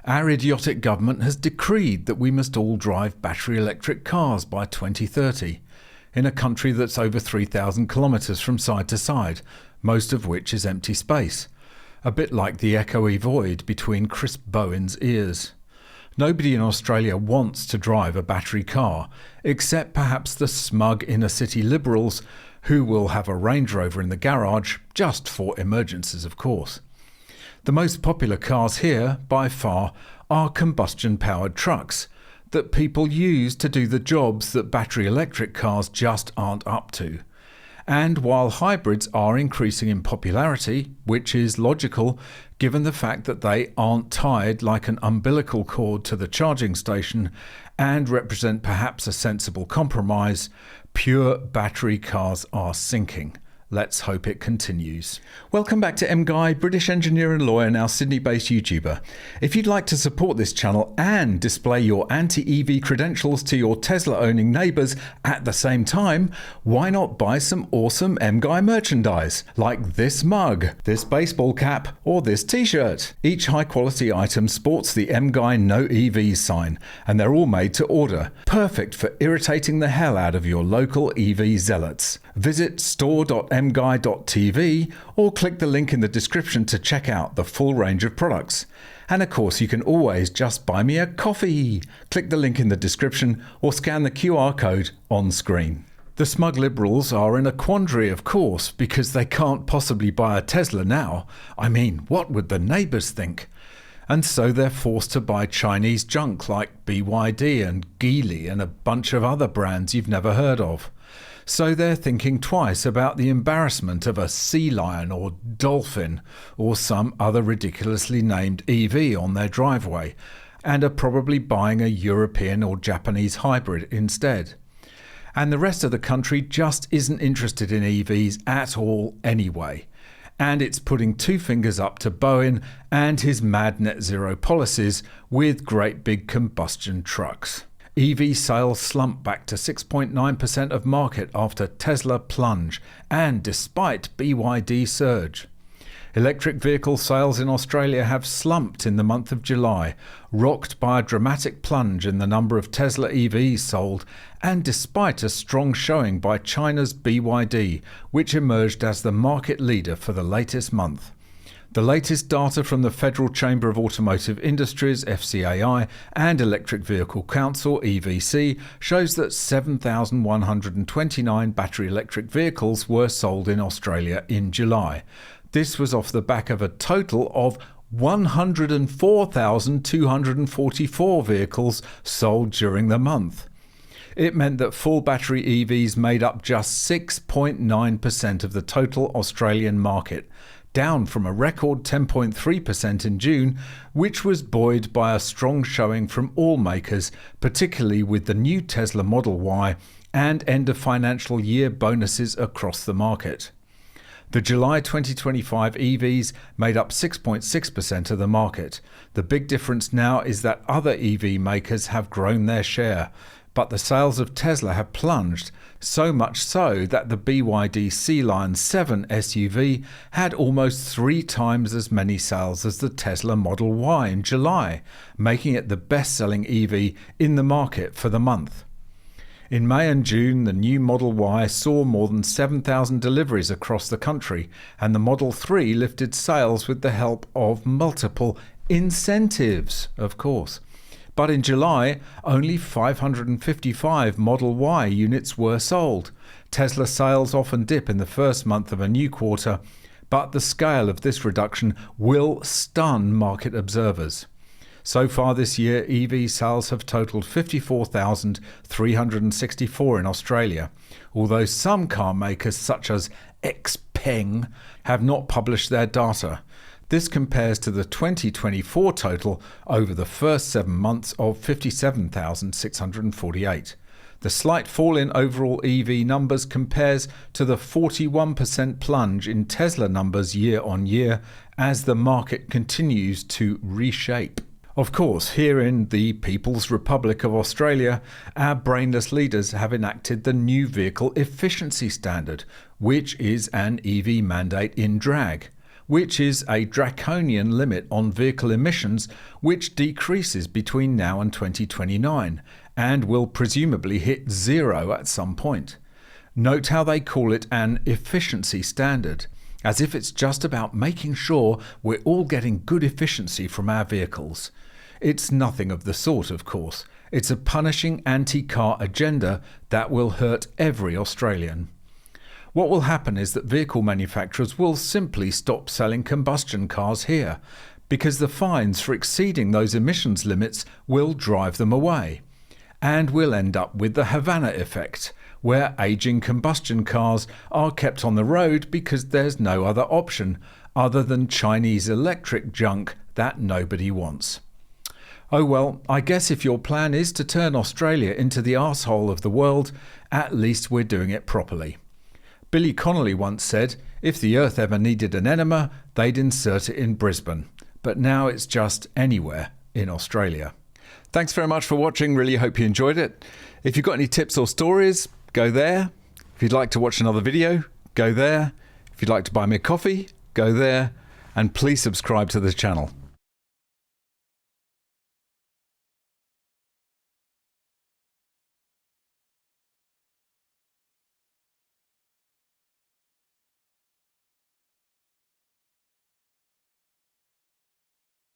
Our idiotic government has decreed that we must all drive battery electric cars by 2030, in a country that's over 3,000 kilometres from side to side, most of which is empty space, a bit like the echoey void between Chris Bowen's ears. Nobody in Australia wants to drive a battery car, except perhaps the smug inner city liberals who will have a Range Rover in the garage, just for emergencies of course. The most popular cars here, by far, are combustion-powered trucks that people use to do the jobs that battery electric cars just aren't up to. And while hybrids are increasing in popularity, which is logical given the fact that they aren't tied like an umbilical cord to the charging station and represent perhaps a sensible compromise, pure battery cars are sinking. Let's hope it continues. Welcome back to MGUY, British engineer and lawyer, now Sydney-based YouTuber. If you'd like to support this channel and display your anti-EV credentials to your Tesla-owning neighbours at the same time, why not buy some awesome MGUY merchandise, like this mug, this baseball cap, or this t-shirt. Each high-quality item sports the MGUY No EV sign, and they're all made to order, perfect for irritating the hell out of your local EV zealots. Visit store.mguy.tv or click the link in the description to check out the full range of products. And of course, you can always just buy me a coffee. Click the link in the description or scan the QR code on screen. The smug liberals are in a quandary, of course, because they can't possibly buy a Tesla now. I mean, what would the neighbours think? And so they're forced to buy Chinese junk like BYD and Geely and a bunch of other brands you've never heard of. So they're thinking twice about the embarrassment of a sea lion or dolphin or some other ridiculously named EV on their driveway, and are probably buying a European or Japanese hybrid instead. And the rest of the country just isn't interested in EVs at all anyway. And it's putting two fingers up to Bowen and his mad net zero policies with great big combustion trucks. EV sales slump back to 6.9% of market after Tesla plunge, and despite BYD surge. Electric vehicle sales in Australia have slumped in the month of July, rocked by a dramatic plunge in the number of Tesla EVs sold, and despite a strong showing by China's BYD, which emerged as the market leader for the latest month. The latest data from the Federal Chamber of Automotive Industries (FCAI) and Electric Vehicle Council (EVC) shows that 7,129 battery electric vehicles were sold in Australia in July. This was off the back of a total of 104,244 vehicles sold during the month. It meant that full battery EVs made up just 6.9% of the total Australian market, down from a record 10.3% in June, which was buoyed by a strong showing from all makers, particularly with the new Tesla Model Y and end of financial year bonuses across the market. The July 2025 EVs made up 6.6% of the market. The big difference now is that other EV makers have grown their share, but the sales of Tesla have plunged, so much so that the BYD Sea-Lion 7 SUV had almost 3 times as many sales as the Tesla Model Y in July, making it the best-selling EV in the market for the month. In May and June, the new Model Y saw more than 7,000 deliveries across the country, and the Model 3 lifted sales with the help of multiple incentives, of course. But in July, only 555 Model Y units were sold. Tesla sales often dip in the first month of a new quarter, but the scale of this reduction will stun market observers. So far this year, EV sales have totaled 54,364 in Australia, although some car makers such as XPeng have not published their data. This compares to the 2024 total over the first 7 months of 57,648. The slight fall in overall EV numbers compares to the 41% plunge in Tesla numbers year on year as the market continues to reshape. Of course, here in the People's Republic of Australia, our brainless leaders have enacted the new Vehicle Efficiency Standard, which is an EV mandate in drag. which is a draconian limit on vehicle emissions which decreases between now and 2029 and will presumably hit zero at some point. Note how they call it an efficiency standard, as if it's just about making sure we're all getting good efficiency from our vehicles. It's nothing of the sort, of course. It's a punishing anti-car agenda that will hurt every Australian. What will happen is that vehicle manufacturers will simply stop selling combustion cars here, because the fines for exceeding those emissions limits will drive them away. And we'll end up with the Havana effect, where aging combustion cars are kept on the road because there's no other option other than Chinese electric junk that nobody wants. Oh well, I guess if your plan is to turn Australia into the arsehole of the world, at least we're doing it properly. Billy Connolly once said, if the Earth ever needed an enema, they'd insert it in Brisbane. But now it's just anywhere in Australia. Thanks very much for watching. Really hope you enjoyed it. If you've got any tips or stories, go there. If you'd like to watch another video, go there. If you'd like to buy me a coffee, go there. And please subscribe to the channel.